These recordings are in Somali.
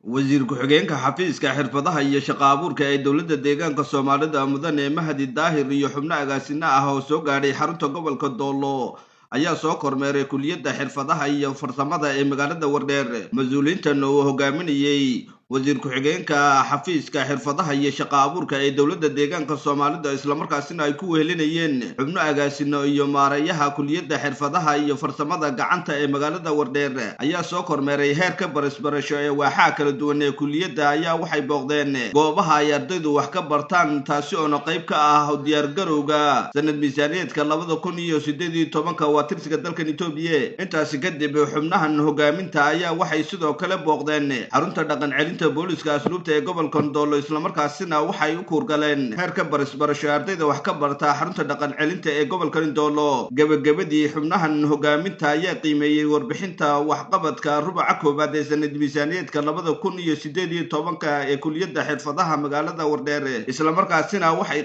wasiir ku-xigeenka xafiiska xirfadaha iyo shaqo abuurka ee dowladda deegaanka Soomaalida mudane Mahdi Daahir iyo xubno agaasina ah oo soo gaadhay xarunta gobolka Doolo ayaa soo kormeeray kulliyadda xirfadaha iyo farsamada ee magaalada Wardheer. Mas'uuliyiintan oo hogaaminayay wasiir ku-xigeenka xafiiska xirfadaha iyo shaqo abuurka ee dowladda deegaanka Soomaalida isla markaasina ay ku wehelinayeen xubno agaasino iyo maareeyaha kulliyadda xirfadaha iyo farsamada gacanta ee magaalada Wardheer ayaa soo kormeeray heerka barasbarasho ee waaxaha kala duwan ee kulliyadda ayaa waxay booqdeen goobaha ay ardaydu wax ka bartaan taasi oo qayb ka ah diyaar garowga sanad miisaaniyeedka 2018 waa tirsiga dalka Itoobiya. Intaasi kadib xubnahan hogaaminta ayaa waxay sidoo kale booqdeen xarunta dhaqan celinta booliska asluubta ee gobolka Doolo isla markaasina waxay u kuurgaleen heerka barasbarasho ardayda wax ka barta xarunta dhaqan celinta ee gobolka Doolo. Gabagabadii xubnahan hogaaminta ayaa qiimeeyay warbixinta waxqabadka rubaca koobaad ee sanad miisaaniyeedka 2018 ee kulliyadda xirfadaha magaalada Wardheer isla markaasina waxay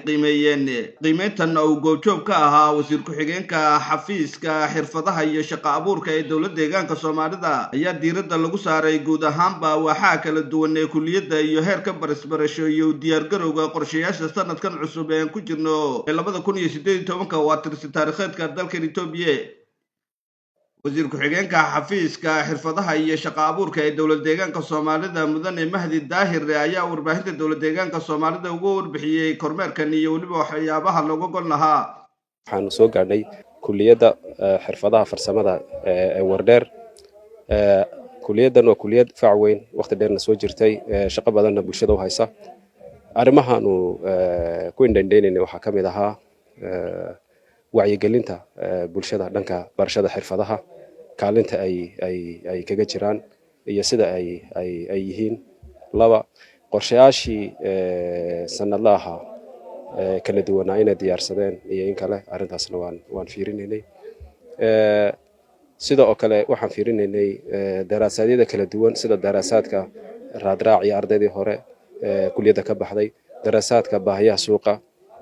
qiimeyntan oo goobjoog ka ahaa wasiir ku-xigeenka xafiiska xirfadaha iyo shaqo abuurka ee dowladda deegaanka Soomaalida ayaa diiradda lagu saaray guud ahaanba waaxaha kala duwan ee kulliyadda iyo heerka barasbarasho iyo diyaar garowga qorshayaasha sanadkan cusub ee ku jirno 2018 waa tirsi taariikheedka dalka Itoobiya. wasiir ku-xigeenka xafiiska xirfadaha iyo shaqo abuurka ee dowladda deegaanka Soomaalida mudane Mahdi Daahir ayaa warbaahinta dowladda deegaanka Soomaalida ugu warbixiyay kormeerkan iyo waliba waxyaabaha looga gol lahaa. waxaan soo gaadhay kulliyadda xirfadaha farsamada ee Wardheer. kulliyadan waa kulliyad fac weyn waqti dheerna soo jirtay, shaqo badanna bulshada u haysa. arrimahaanu ku indhandheynayna waxaa ka mid ahaa wacyigelinta bulshada dhanka barashada xirfadaha, kaalinta ay kaga jiraan iyo sida ay yihiin. laba, qorshayaashii sanadlaha kala duwanaa inay diyaarsadeen iyo in kale arrintaasna waan fiirinaynay. sidoo kale waxaan fiirinaynay daraasadyada kala duwan sida daraasaadka raadraac iyo ardaydii hore kulliyadda ka baxday, daraasaadka baahiyaha suuqa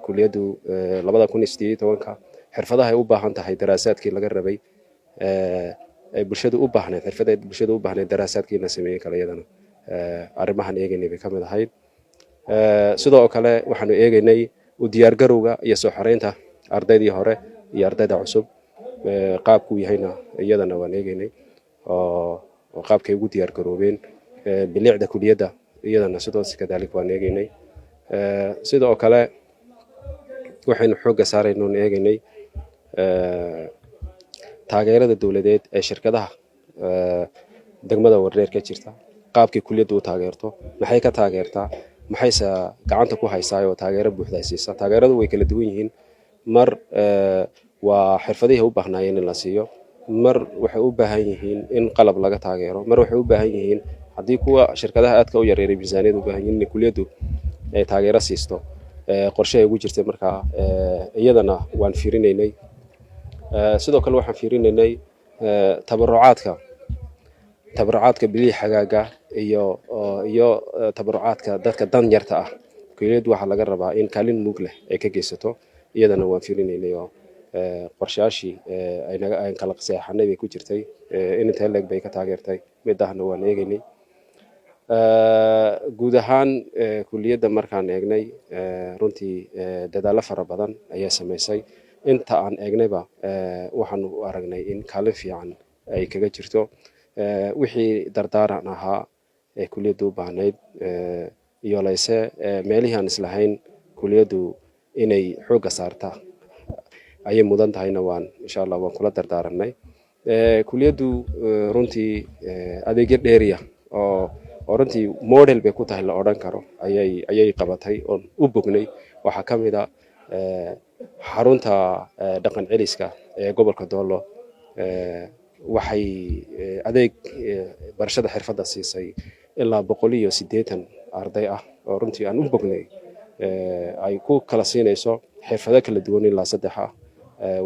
kulliyaddu 2018 xirfadaha ay u baahan tahay daraasaadkii laga rabay ay bulshadu u baahnayd, xirfadaha bulshadu u baahnayd daraasaadkii la sameeyay kala iyadana arrimahan eegaynay bay ka mid ahayd. sidoo kale waxaanu eegaynay u diyaar garowga iyo soo xareynta ardaydii hore iyo ardayda cusub qaabku yahayna iyadana waan eegaynay oo qaabkay ugu diyaar garoobeen. bilicda kulliyadda iyadana sidoo kadalik waan eegaynay. sidoo kale waxaynu xoogga saarayno eegaynay taageerada dowladeed ee shirkadaha degmada Wardheer ka jirta, qaabkay kulliyaddu u taageerto, maxay ka taageertaa, maxayse gacanta ku haysaa oo taageero buuxda ay siisaa. taageeradu way kala duwan yihiin. mar waa xirfadihii u baahnaayeen in la siiyo, mar waxay u baahan yihiin in qalab laga taageero, mar waxay u baahan yihiin haddii kuwa shirkadaha aadka u yareeray miisaaniyad u baahan yihiin in kulliyaddu ay taageero siisto. qorshe ay ugu jirtay markaa iyadana waan fiirinaynay. sidoo kale waxaan fiirinaynay tabarucaadka bilii xagaaga iyo tabarucaadka dadka dan yarta ah. kulliyaddu waxaa laga rabaa in kaalin mug leh ay ka geysato, iyadana waan fiirinaynay oo qorshayaashii ay kala qeexanay bay ku jirtay in inta leeg bay ka taageertay midahna waan eegaynay. guud ahaan kulliyadda markaan eegnay runtii dadaallo fara badan ayaa samaysay. inta aan eegnayba waxaanu u aragnay in kaalin fiican ay kaga jirto. wixii dardaaran ahaa ee kulliyaddu u baahnayd iyo layse meelihii aan islahayn kulliyaddu inay xoogga saarta ayay mudan tahayna insha Allah waan kula dardaaranay. kulliyaddu runtii adeegyo dheeriya oo runtii model bay ku tahay la odhan karo ayay qabatay oo u bognay. waxaa ka mid ah xarunta dhaqan celiska ee gobolka Doolo waxay adeeg barashada xirfadda siisay ilaa 180 arday ah oo runtii aan u bognay ay ku kala siinayso xirfado kala duwan ilaa 3 ah.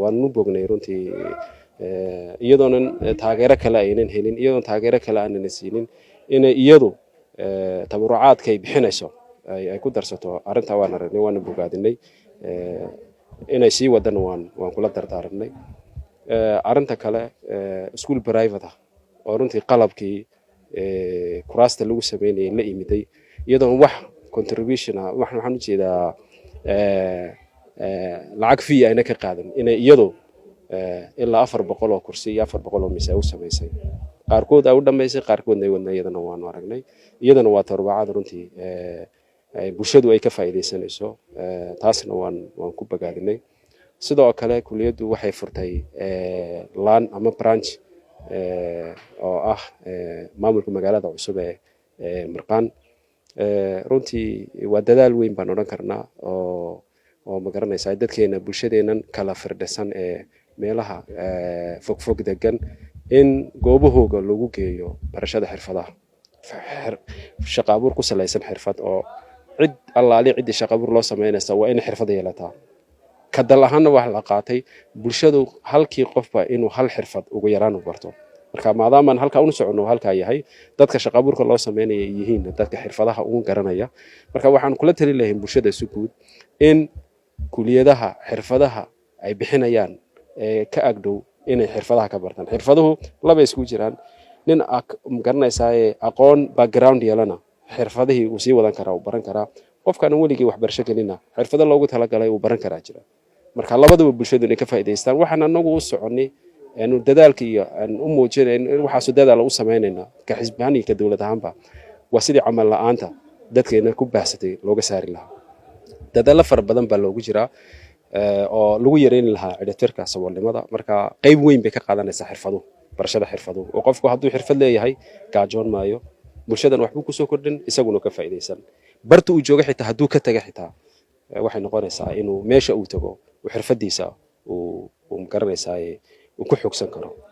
waan u bognay runtii iyadoon taageero kale aynan helin, iyadoon taageero kale aanan siinin inay iyadu tabarucaadka ay bixinayso ay ku darsato. arrinta waan aragnay, waan bogaadinay inay sii wadana waan kula dardaaranay. arrinta kale school private oo runtii qalabkii kuraasta lagu sameynayay la imiday iyadoon wax contribution ah waxaan u jeedaa lacag fee ayna ka qaadan inay iyadu ilaa 400 oo kursi iyo 400 oo miis ay u sameysay qaarkood ay u dhameysay qaarkoodna ay wadna iyadana waanu aragnay iyadana waa tarbacada runtii bulshadu ay ka faa'iideysanayso taasna waan ku bagaadinay sidoo kale kuliyadu waxay furtay laan ama branch oo ah maamulka magaalada cusub ee Marqaan runtii waa dadaal weyn baan oran karnaa oo ma garanaysaa dadkeena bulshadeenan kala firdhisan ee meelaha fog degan in goobahooga lagu geeyo barashada xirfadaha shaqo abuur ku salaysan xirfad oo cid allaali cid shaqo abuur loo sameynaysa waa in xirfad yeelataa kadal ahaana wax la qaatay bulshadu halkii qofba inuu hal xirfad ugu yaraan u barto marka maadaama halka uu socono halka yahay dadka shaqo abuurka loo sameynaya yihiin dadka xirfadaha ugu garanaya marka waxaan kula tali lahayn bulshada si guud in kuliyadaha xirfadaha ay bixinayaan ka agdhow inay xirfadaha ka bartaan xirfaduhu laba isku jiraan nin garanaysaa aqoon background yeelana xirfadihii uu sii wadan karaa uu baran karaa qofkan weligii wax barasho gelina xirfado loogu talagalay uu baran karaa jira marka labadaba bulshadu inay ka faa'iideystaan waxaan anagu u soconay aanu dadaalka iyo aan u muujinayno in waxa soo dadaal u sameynayna ka xisbaaniga ka dawlad ahaanba waa sidii camal la'aanta dadkeena ku baahsatay looga saari lahaa dadaal far badan baa loogu jiraa oo lagu yareyn lahaa cidhirka saboolnimada marka qayb weyn bay ka qaadanaysaa xirfadu barashada xirfadu oo qofku hadduu xirfad leeyahay gaajoon maayo bulshadan waxbuu ku soo kordhin isaguna ka faa'iideysan barta uu joogo xitaa hadduu ka taga xitaa waxay noqonaysaa inuu meesha uu tago xirfadiisa uu garanaysaa uu ku xogsan karo